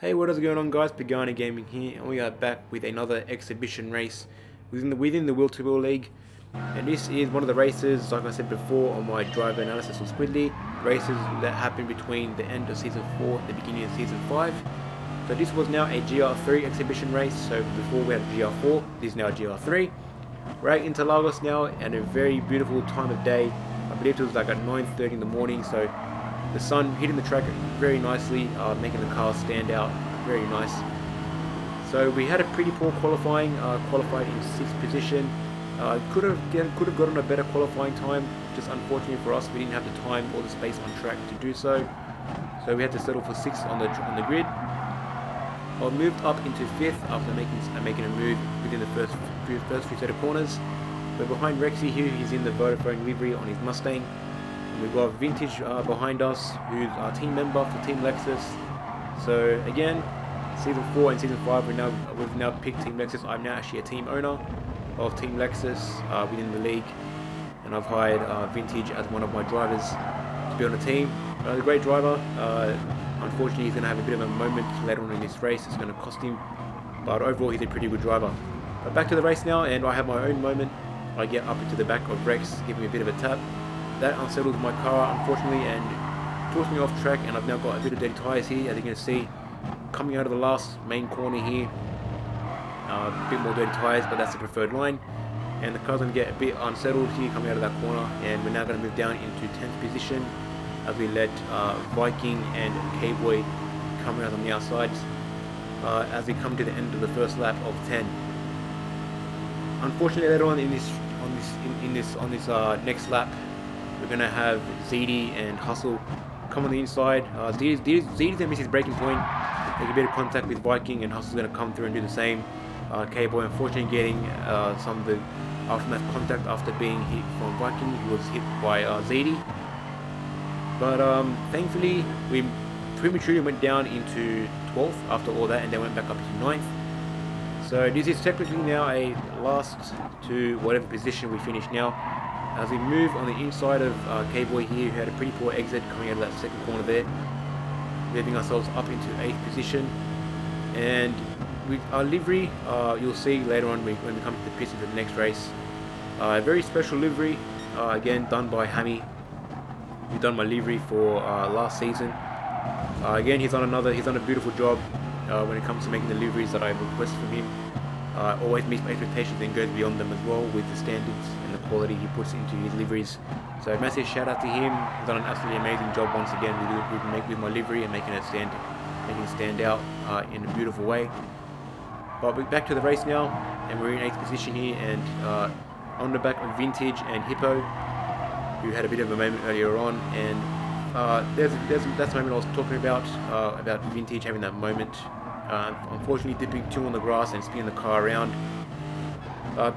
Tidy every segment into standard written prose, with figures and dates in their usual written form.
Hey, what is going on, guys? Pagani Gaming here, and we are back with another exhibition race within the W2W League. And this is one of the races, like I said before, on my driver analysis on Squidly, races that happen between the end of Season 4 and the beginning of Season 5. So this was now a GR3 exhibition race, so before we had GR4, this is now GR3. We're out into Lagos now, and a very beautiful time of day. I believe it was like at 9:30 in the morning, so the sun hitting the track very nicely, making the cars stand out very nice. So we had a pretty poor qualifying, qualified in 6th position. Could have gotten a better qualifying time, just unfortunately for us we didn't have the time or the space on track to do so. So we had to settle for 6th on the grid. I moved up into 5th after making a move within the first few set of corners. We're behind Rexy here, he's in the Vodafone livery on his Mustang. We've got Vintage behind us, who's our team member for Team Lexus. So again, Season 4 and Season 5, we've now picked Team Lexus. I'm now actually a team owner of Team Lexus within the league, and I've hired Vintage as one of my drivers to be on the team. A great driver. Unfortunately, he's going to have a bit of a moment later on in this race. It's going to cost him, but overall, he's a pretty good driver. But back to the race now, and I have my own moment. I get up into the back of Rex, give me a bit of a tap. That unsettles my car, unfortunately, and pushed me off track, and I've now got a bit of dirty tyres here, as you can see. Coming out of the last main corner here, a bit more dirty tyres, but that's the preferred line. And the car's going to get a bit unsettled here coming out of that corner, and we're now going to move down into 10th position as we let Viking and K-Boy come out on the outside as we come to the end of the first lap of 10. Unfortunately, later on in this next lap, we're going to have ZD and Hustle come on the inside. ZD's going to miss his braking point, make a bit of contact with Viking, and Hustle's going to come through and do the same. K-Boy unfortunately getting some of the aftermath contact after being hit from Viking. He was hit by ZD. But thankfully, we prematurely went down into 12th after all that, and then went back up to 9th. So this is technically now a last to whatever position we finish now. As we move on the inside of K-Boy here, who had a pretty poor exit coming out of that second corner there, moving ourselves up into 8th position. And with our livery, you'll see later on when we come to the pits of the next race, a very special livery, again done by Hammy. He's done my livery for last season. Again, he's done a beautiful job when it comes to making the liveries that I request from him. Always meets my expectations and goes beyond them as well with the standards and the quality he puts into his liveries. So massive shout out to him. He's done an absolutely amazing job once again with my livery and making it stand out in a beautiful way. But we're back to the race now, and we're in 8th position here, and on the back of Vintage and Hippo, who had a bit of a moment earlier on, and that's the moment I was talking about Vintage having that moment. Unfortunately dipping too on the grass and spinning the car around.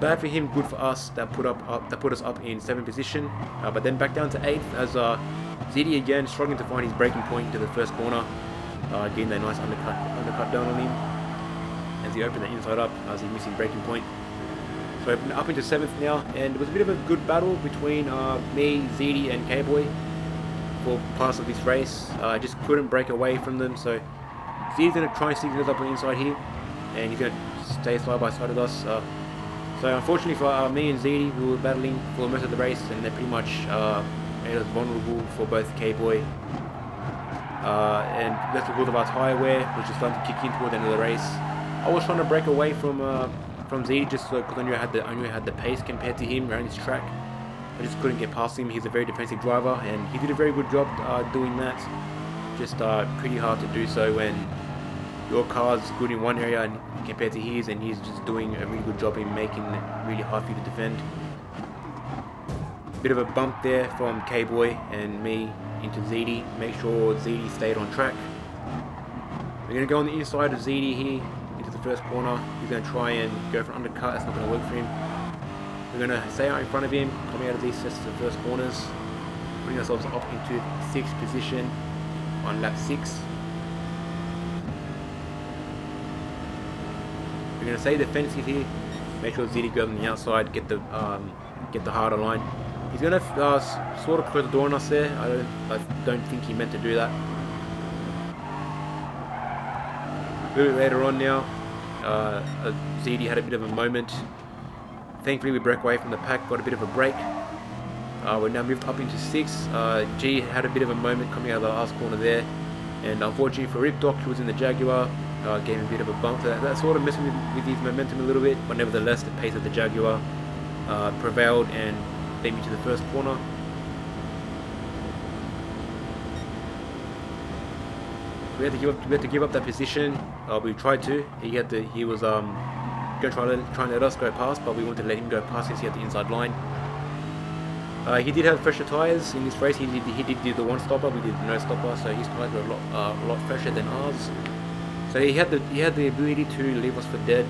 Bad for him, good for us. That put us up in 7th position, but then back down to 8th as ZD again struggling to find his braking point into the first corner, getting that nice undercut down on him as he opened the inside up as he missed his braking point. So up into 7th now, and it was a bit of a good battle between me, ZD and K-Boy for parts of this race. I just couldn't break away from them, so ZD's going to try and sneak us up on the inside here, and he's going to stay side by side with us. So unfortunately for me and ZD, we were battling for most of the race, and they pretty much made us vulnerable for both K-Boy. And that's because of our tyre wear, which is starting to kick in toward the end of the race. I was trying to break away from ZD just because I knew I had the pace compared to him around this track. I just couldn't get past him. He's a very defensive driver, and he did a very good job doing that. Just pretty hard to do so when your car's good in one area and compared to his, and he's just doing a really good job in making it really hard for you to defend. Bit of a bump there from K-Boy and me into ZD. Make sure ZD stayed on track. We're going to go on the inside of ZD here into the first corner. He's going to try and go for an undercut. That's not going to work for him. We're going to stay out in front of him, coming out of these sets of the first corners, putting ourselves up into 6th position on lap 6. We're going to stay defensive here, make sure ZD goes on the outside, get the harder line. He's going to sort of close the door on us there. I don't think he meant to do that. A little bit later on now, ZD had a bit of a moment. Thankfully we broke away from the pack, got a bit of a break. We're now moved up into 6. G had a bit of a moment coming out of the last corner there, and unfortunately for Ripdoc, who was in the Jaguar, gave him a bit of a bump. So that sort of messing with his momentum a little bit, but nevertheless the pace of the Jaguar prevailed and led me to the first corner. We had to give up that position. We tried to. He was going to try and let us go past, but we wanted to let him go past since he had the inside line. He did have fresher tyres in this race. He did do the one stopper. We did no stopper, so his tyres were a lot fresher than ours. So he had the ability to leave us for dead,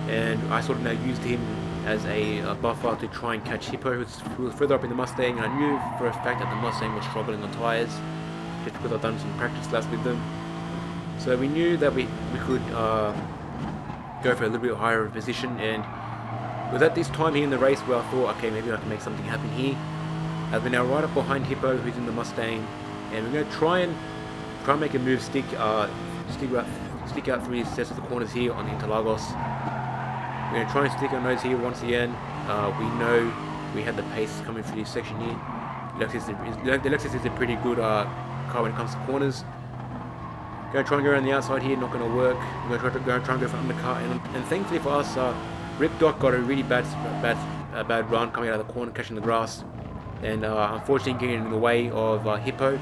and I sort of now used him as a buffer to try and catch Hippo, who was further up in the Mustang. And I knew for a fact that the Mustang was struggling on tyres, just because I've done some practice laps with them. So we knew that we could go for a little bit higher of a position, and was at this time here in the race where I thought, okay, maybe I can make something happen here. As we're now right up behind Hippo, who's in the Mustang, and we're going to try and make a move, stick out through these sets of the corners here on the Interlagos. We're going to try and stick our nose here once again. We know we had the pace coming through this section here. The Lexus is a pretty good car when it comes to corners. Going to try and go around the outside here, not going to work. We're going to try and go for undercut, and thankfully for us, Ripdoc got a really bad run coming out of the corner, catching the grass, and unfortunately getting in the way of Hippo,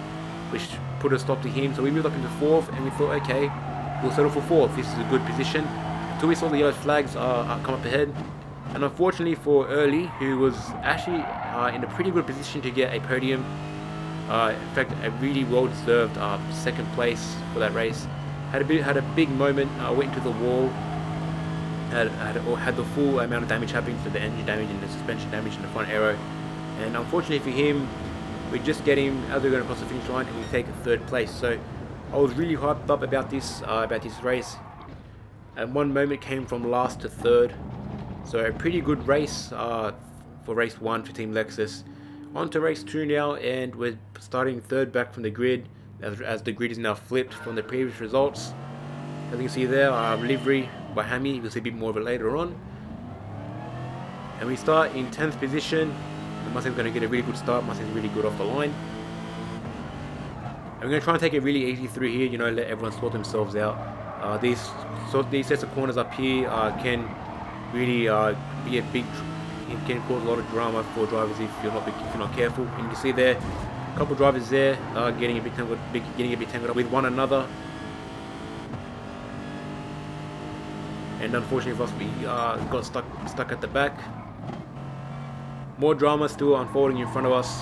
which put a stop to him. So we moved up into 4th, and we thought, okay, we'll settle for 4th. This is a good position. Until we saw the yellow flags come up ahead, and unfortunately for Early, who was actually in a pretty good position to get a podium. In fact, a really well-deserved 2nd place for that race. Had a big moment. Went into the wall. Had the full amount of damage happening, so the engine damage and the suspension damage and the front aero. And unfortunately for him, we just get him as we're going across the finish line, and we take 3rd place. So I was really hyped up about this race. And one moment came from last to 3rd. So a pretty good race for race 1 for Team Lexus. On to race 2 now, and we're starting 3rd back from the grid, as the grid is now flipped from the previous results. As you can see there, livery by Hammy. We'll see a bit more of it later on. And we start in 10th position. The Mustang's going to get a really good start. Mustang's really good off the line. And we're going to try and take it really easy through here, you know, let everyone sort themselves out. These sets of corners up here can really be a big. It can cause a lot of drama for drivers if you're not careful. And you can see there, a couple of drivers there getting a bit tangled up with one another. And unfortunately for us, we got stuck at the back. More drama still unfolding in front of us,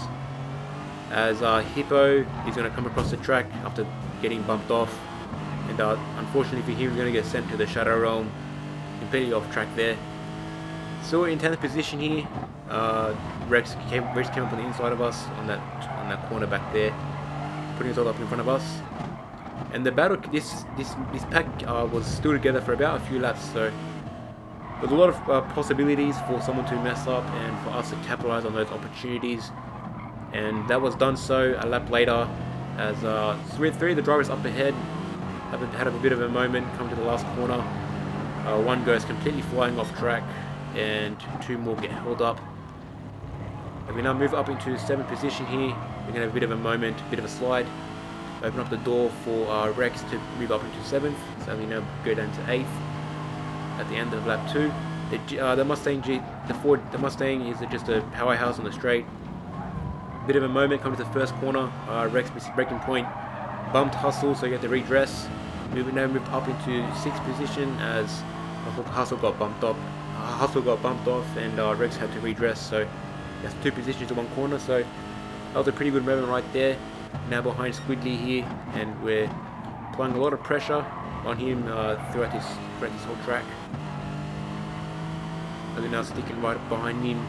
as Hippo is going to come across the track after getting bumped off, and unfortunately for him, he's going to get sent to the Shadow Realm, completely off track there. So in 10th position here, Rex came up on the inside of us on that corner back there, putting us all up in front of us. And the battle, this pack was still together for about a few laps, so there's a lot of possibilities for someone to mess up and for us to capitalize on those opportunities. And that was done so a lap later, as three of the drivers up ahead had a bit of a moment, come to the last corner. One goes completely flying off track, and 2 more get held up. And we now move up into 7th position here. We're going to have a bit of a moment, a bit of a slide. Open up the door for Rex to move up into 7th, so we now go down to 8th at the end of lap 2. The Mustang is just a powerhouse on the straight. Bit of a moment coming to the first corner. Rex missed his braking point, bumped Hustle, so he had to redress. Now moved up into 6th position as Hustle got bumped off, and Rex had to redress. So he has 2 positions to 1 corner. So that was a pretty good moment right there. Now behind Squiggly here, and we're applying a lot of pressure on him throughout this whole track. And we're now sticking right behind him,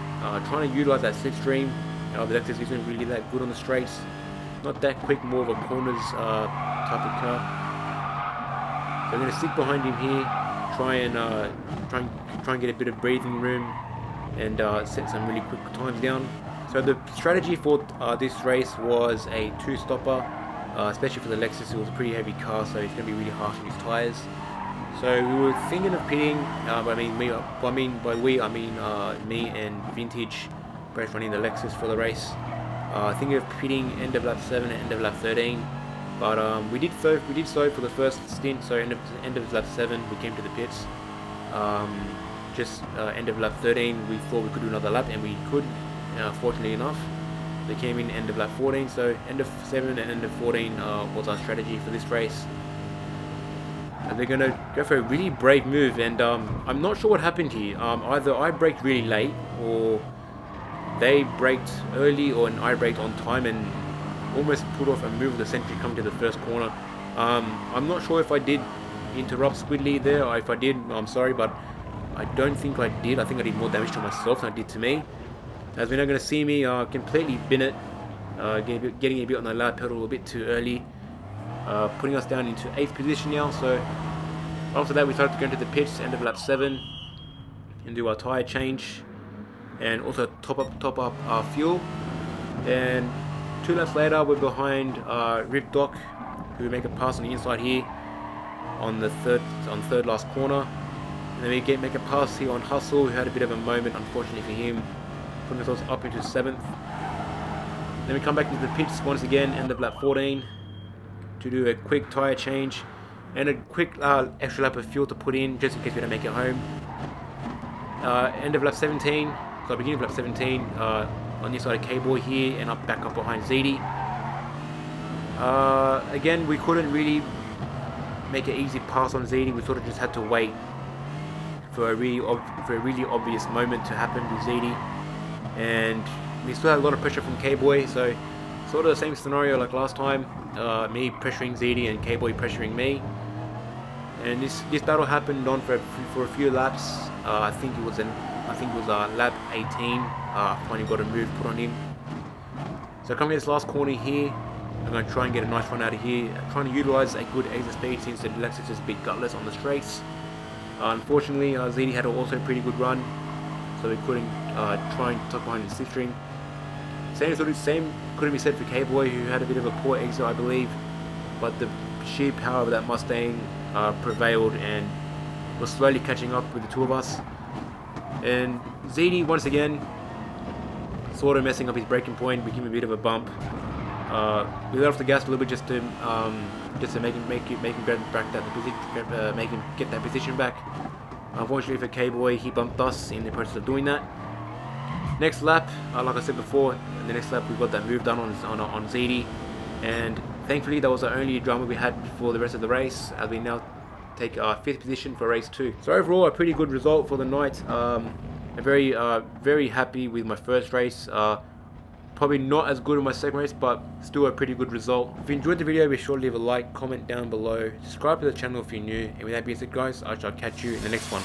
trying to utilize that slipstream. The Lexus isn't really that good on the straights, not that quick, more of a corners type of car. So we're going to stick behind him here, try and get a bit of breathing room, and set some really quick times down. So the strategy for this race was a 2-stopper, especially for the Lexus. It was a pretty heavy car, so it's going to be really harsh on his tyres. So we were thinking of pitting. I mean me and Vintage, both running the Lexus for the race. Thinking of pitting end of lap 7 and end of lap 13. But we did so for the first stint. So end of lap 7 we came to the pits. Just end of lap 13 we thought we could do another lap, and we could. Fortunately enough, they came in end of lap 14. So end of 7 and end of 14 was our strategy for this race. And they're gonna go for a really brave move, and I'm not sure what happened here. Either I braked really late, or they braked early, or I braked on time and almost put off a move of the century coming to the first corner. I'm not sure if I did interrupt Squidly there, or if I did, I'm sorry, but I don't think I did. I think I did more damage to myself than I did to me. As we're now going to see me completely bin it, getting a bit on the loud pedal a bit too early, putting us down into 8th position now. So after that we started to go into the pits, end of lap 7, and do our tyre change, and also top up our fuel. And 2 laps later we're behind Rip Doc, who make a pass on the inside here on the third last corner. And then we make a pass here on Hustle, who had a bit of a moment, unfortunately for him, putting ourselves up into 7th. Then we come back into the pits once again, end of lap 14, to do a quick tyre change and a quick extra lap of fuel to put in, just in case we don't make it home. End of lap 17, so beginning of lap 17, on the side of K-Boy here, and back up behind ZD. Again, we couldn't really make an easy pass on ZD. We sort of just had to wait for a really obvious moment to happen with ZD, and we still had a lot of pressure from K-Boy. So sort of the same scenario like last time, me pressuring ZD and K-Boy pressuring me. And this battle happened on for a few laps. I think it was lap 18. Finally got a move put on him. So coming to this last corner here, I'm going to try and get a nice run out of here, trying to utilize a good exit speed since the Lexus is a bit gutless on the straights. Unfortunately, ZD had also a pretty good run, so we couldn't try and tuck behind the slipstream. Same couldn't be said for K-Boy, who had a bit of a poor exit, I believe, but the sheer power of that Mustang prevailed and was slowly catching up with the two of us. And ZD once again sort of messing up his braking point. We give him a bit of a bump. We let off the gas a little bit just to make him grab back that position, make him get that position back. Unfortunately for K-Boy, he bumped us in the process of doing that. Next lap, like I said before, in the next lap we got that move done on ZD, and thankfully that was the only drama we had for the rest of the race, as we now take our 5th position for race 2. So overall, a pretty good result for the night. I'm very happy with my first race. Probably not as good in my second race, but still a pretty good result. If you enjoyed the video, be sure to leave a like, comment down below, subscribe to the channel if you're new, and with that being said guys, I shall catch you in the next one.